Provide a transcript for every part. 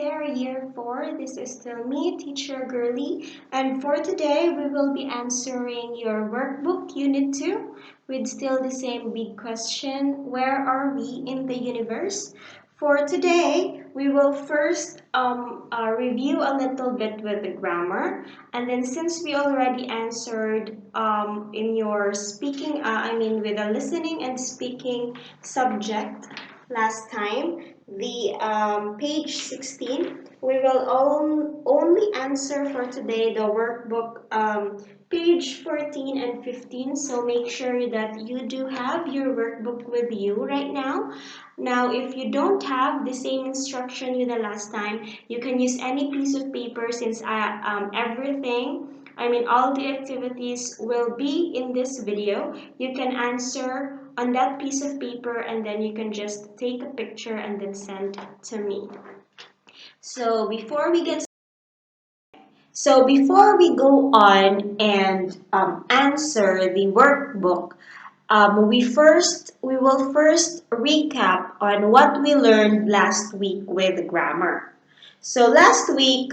there, year 4. This is still me, teacher Girly, and for today we will be answering your workbook unit 2 with still the same big question, where are we in the universe? For today, we will first review a little bit with the grammar, and then since we already answered in your speaking, with the listening and speaking subject last time, the page 16, we will only answer for today the workbook page 14 and 15. So make sure that you do have your workbook with you right now. Now, if you don't have the same instruction you the last time, you can use any piece of paper since all the activities will be in this video. You can answer on that piece of paper and then you can just take a picture and then send to me. So before we go on and answer the workbook, we will first recap on what we learned last week with grammar. So last week,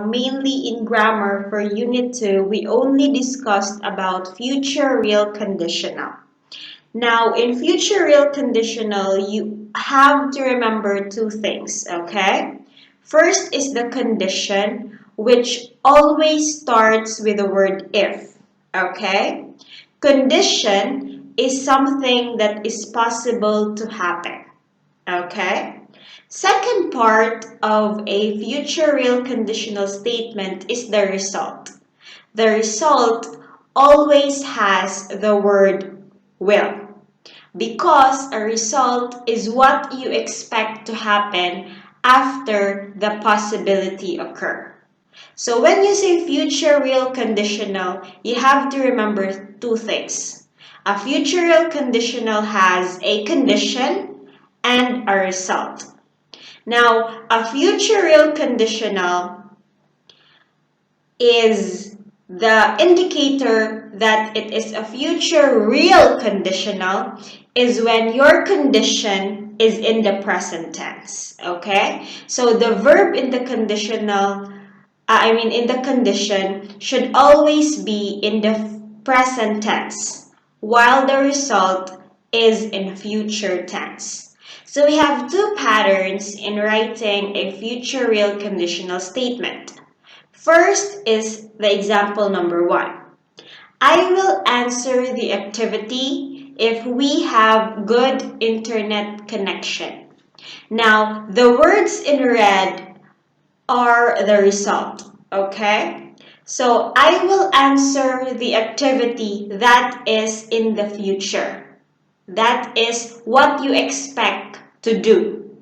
mainly in grammar for Unit 2, we only discussed about future real conditional. Now, in future real conditional, you have to remember two things, okay? First is the condition, which always starts with the word if, okay? Condition is something that is possible to happen, okay? Second part of a future real conditional statement is the result. The result always has the word will, because a result is what you expect to happen after the possibility occur. So when you say future real conditional, you have to remember two things. A future real conditional has a condition and a result. Now, a future real conditional is the indicator that it is a future real conditional is when your condition is in the present tense, okay? So the verb in the conditional, in the condition should always be in the present tense, while the result is in future tense. So we have two patterns in writing a future real conditional statement. First is the example number 1. I will answer the activity if we have good internet connection. Now, the words in red are the result, okay? So I will answer the activity that is in the future. That is what you expect to do.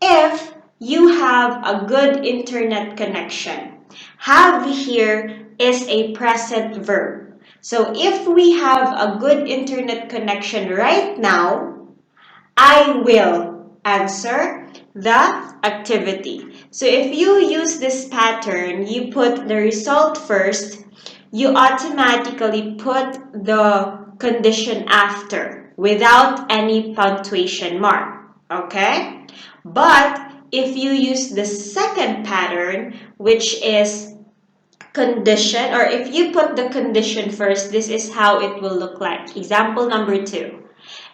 If you have a good internet connection, have here is a present verb. So if we have a good internet connection right now, I will answer the activity. So if you use this pattern, you put the result first, you automatically put the condition after without any punctuation mark, okay? But if you use the second pattern, which is condition, or if you put the condition first, this is how it will look like. Example number 2.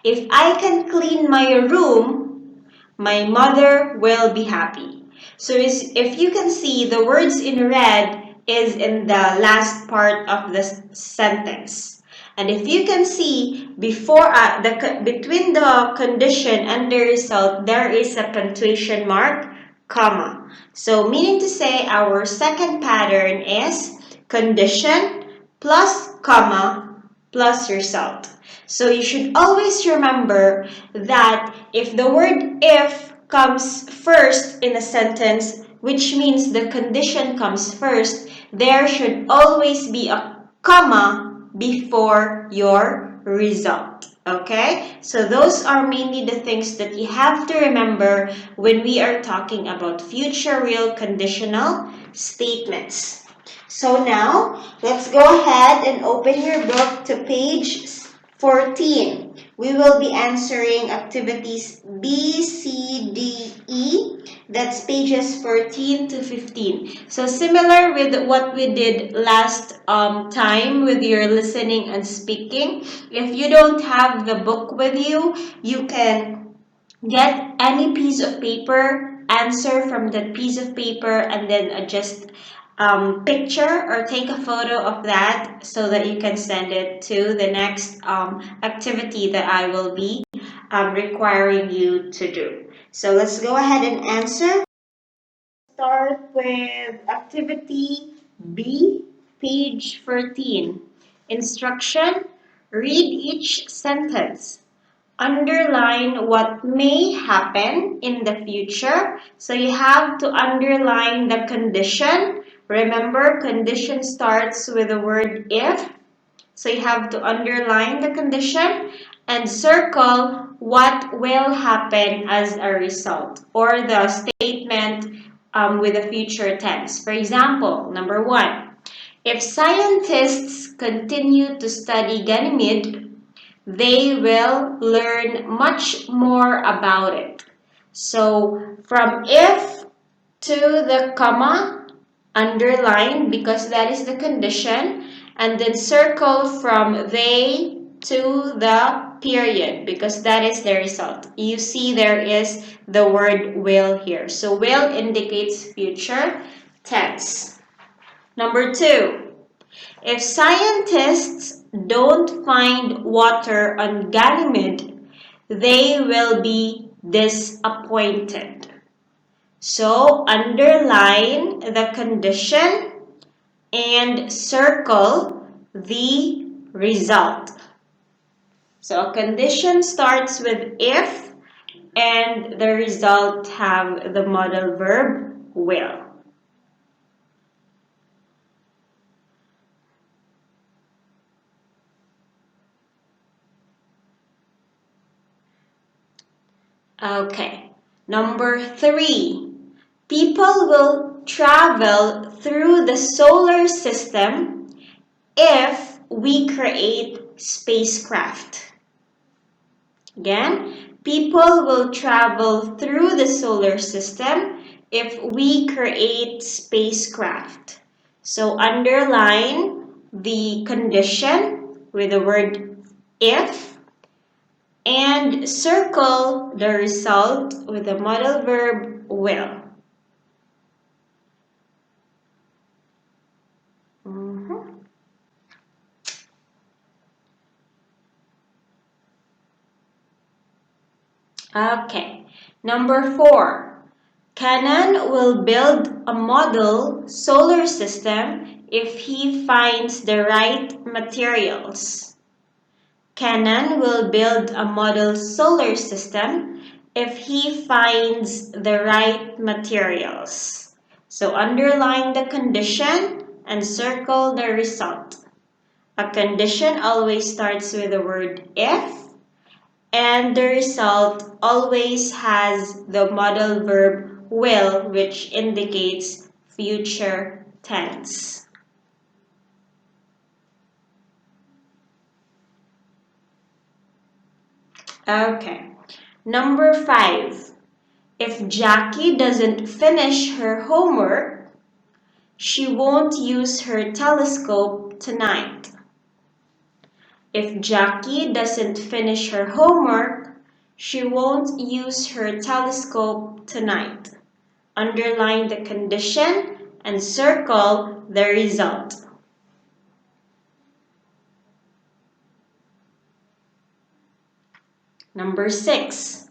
If I can clean my room, my mother will be happy. So if you can see, the words in red is in the last part of the sentence. And if you can see, between the condition and the result, there is a punctuation mark, comma. So meaning to say, our second pattern is condition plus comma plus result. So you should always remember that if the word if comes first in a sentence, which means the condition comes first, there should always be a comma before your result. Okay? So those are mainly the things that you have to remember when we are talking about future real conditional statements. So now, let's go ahead and open your book to page 14. We will be answering activities B, C, D, E. That's pages 14 to 15. So similar with what we did last time with your listening and speaking. If you don't have the book with you, you can get any piece of paper, answer from that piece of paper, and then just picture or take a photo of that so that you can send it to the next activity that I will be requiring you to do. So let's go ahead and answer. Start with activity B, page 14. Instruction: read each sentence. Underline what may happen in the future. So you have to underline the condition. Remember, condition starts with the word if. So you have to underline the condition and circle what will happen as a result, or the statement with a future tense. For example, number 1, if scientists continue to study Ganymede, they will learn much more about it. So from if to the comma, underline because that is the condition, and then circle from they to the period because that is the result. You see there is the word will here. So will indicates future tense. Number 2, if scientists don't find water on Ganymede, they will be disappointed. So underline the condition and circle the result. So a condition starts with if and the result have the modal verb will. Okay, number 3. People will travel through the solar system if we create spacecraft. Again, people will travel through the solar system if we create spacecraft. So underline the condition with the word if and circle the result with the modal verb will. Okay, number 4. Cannon will build a model solar system if he finds the right materials. Cannon will build a model solar system if he finds the right materials. So underline the condition and circle the result. A condition always starts with the word if, and the result always has the modal verb will, which indicates future tense. Okay, number 5. If Jackie doesn't finish her homework, she won't use her telescope tonight. If Jackie doesn't finish her homework, she won't use her telescope tonight. Underline the condition and circle the result. Number 6.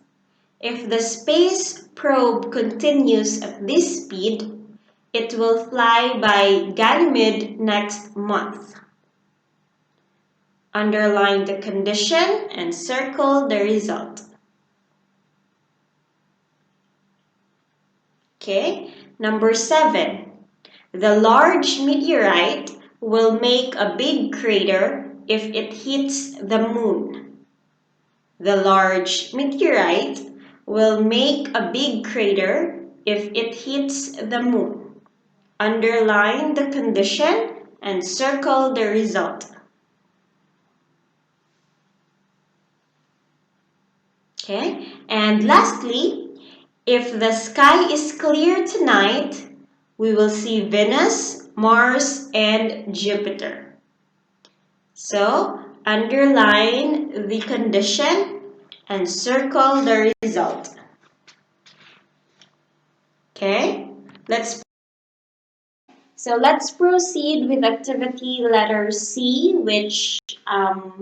If the space probe continues at this speed, it will fly by Ganymede next month. Underline the condition and circle the result. Okay, number 7. The large meteorite will make a big crater if it hits the moon. The large meteorite will make a big crater if it hits the moon. Underline the condition and circle the result. Okay, and lastly, if the sky is clear tonight, we will see Venus, Mars, and Jupiter. So, underline the condition and circle the result. Okay, let's proceed with activity letter C, which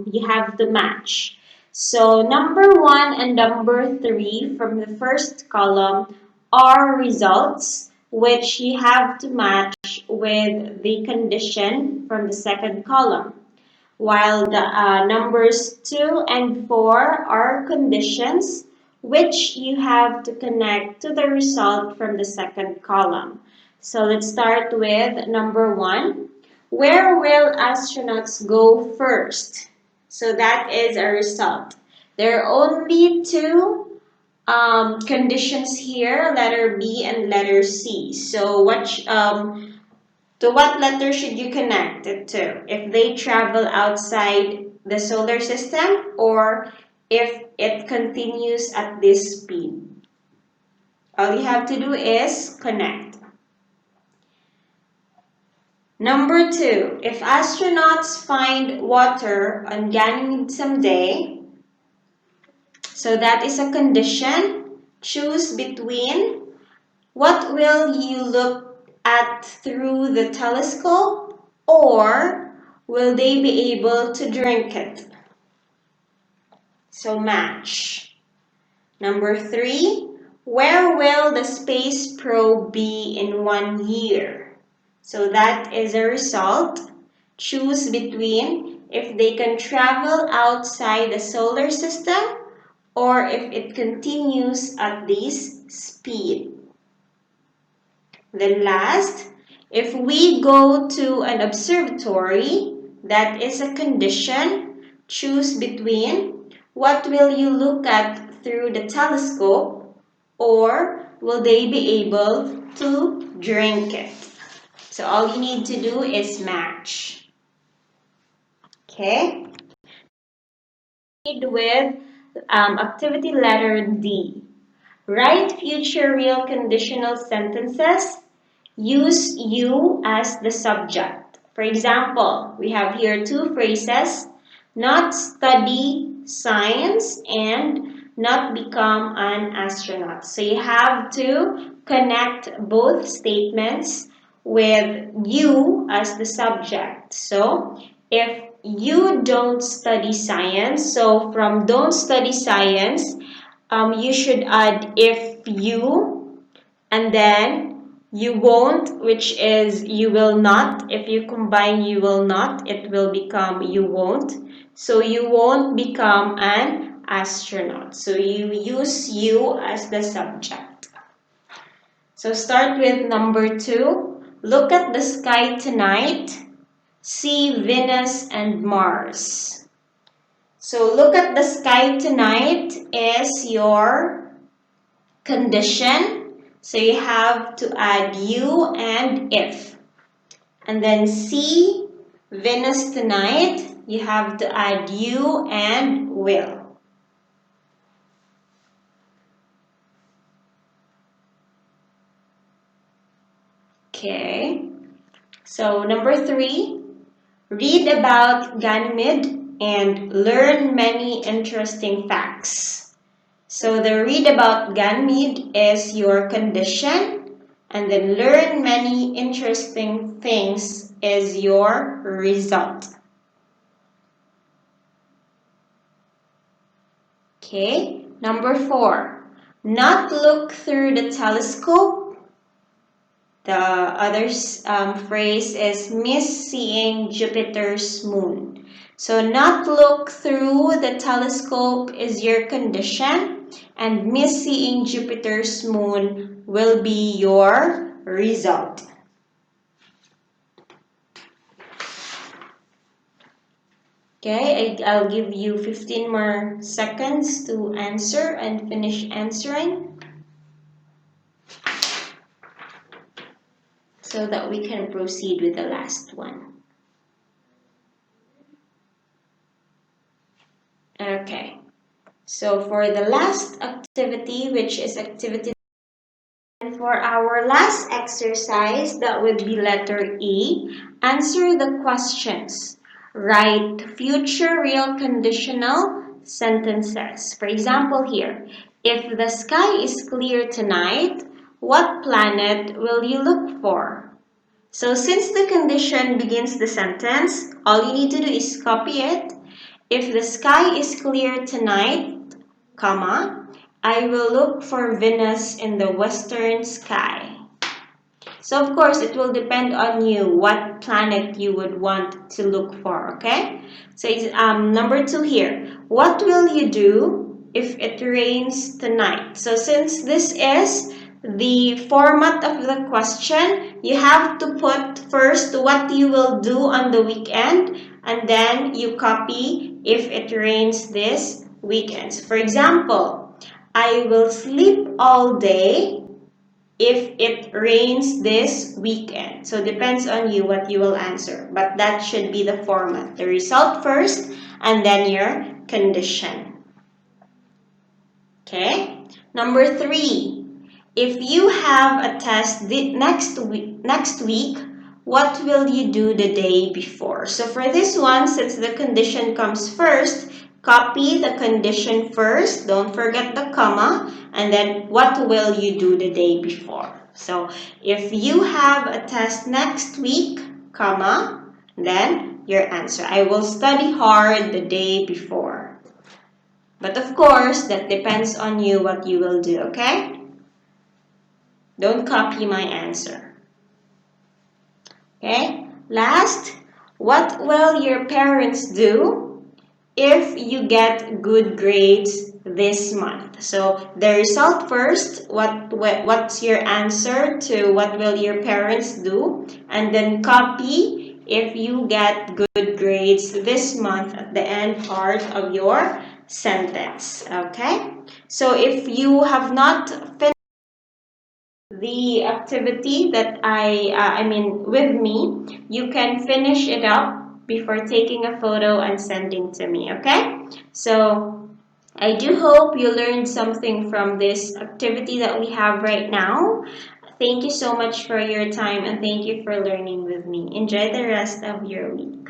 you have to match. So number 1 and number 3 from the first column are results, which you have to match with the condition from the second column, while the numbers 2 and 4 are conditions, which you have to connect to the result from the second column. So let's start with number 1. Where will astronauts go first? So that is a result. There are only two conditions here, letter B and letter C. So to what letter should you connect it to? If they travel outside the solar system or if it continues at this speed. All you have to do is connect. Number 2, if astronauts find water on Ganymede someday, so that is a condition. Choose between what will you look at through the telescope or will they be able to drink it? So match. Number 3, where will the space probe be in 1 year? So that is a result. Choose between if they can travel outside the solar system or if it continues at this speed. Then last, if we go to an observatory, that is a condition. Choose between what will you look at through the telescope or will they be able to drink it? So all you need to do is match. Okay? With activity letter D. Write future real conditional sentences. Use you as the subject. For example, we have here two phrases, not study science and not become an astronaut. So you have to connect both statements with you as the subject. So if you don't study science, so from don't study science, you should add if you and then you won't, which is you will not. If you combine you will not, it will become you won't. So you won't become an astronaut. So you use you as the subject. So start with number 2. Look at the sky tonight. See Venus and Mars. So look at the sky tonight is your condition. So you have to add you and if. And then see Venus tonight, you have to add you and will. Okay. So number 3, read about Ganymede and learn many interesting facts. So the read about Ganymede is your condition, and then learn many interesting things is your result. Okay, number 4, not look through the telescope. The other phrase is miss seeing Jupiter's moon. So not look through the telescope is your condition and miss seeing Jupiter's moon will be your result. Okay, I'll give you 15 more seconds to answer and finish answering so that we can proceed with the last one. Okay. So for the last activity, which is activity, and for our last exercise, that would be letter E. Answer the questions. Write future real conditional sentences. For example here, if the sky is clear tonight, what planet will you look for? So since the condition begins the sentence, all you need to do is copy it. If the sky is clear tonight, comma, I will look for Venus in the western sky. So of course, it will depend on you what planet you would want to look for, okay? So number 2 here. What will you do if it rains tonight? So since this is the format of the question, you have to put first what you will do on the weekend, and then you copy if it rains this weekend. For example, I will sleep all day if it rains this weekend. So depends on you what you will answer. But that should be the format. The result first and then your condition. Okay? Number 3. If you have a test next week, what will you do the day before? So for this one, since the condition comes first, copy the condition first. Don't forget the comma. And then what will you do the day before? So if you have a test next week, comma, then your answer. I will study hard the day before. But of course, that depends on you what you will do, okay? Don't copy my answer. Okay? Last, what will your parents do if you get good grades this month? So the result first, what's your answer to what will your parents do? And then copy if you get good grades this month at the end part of your sentence. Okay? So if you have not finished the activity that with me, you can finish it up before taking a photo and sending to me, okay? So I do hope you learned something from this activity that we have right now. Thank you so much for your time and thank you for learning with me. Enjoy the rest of your week.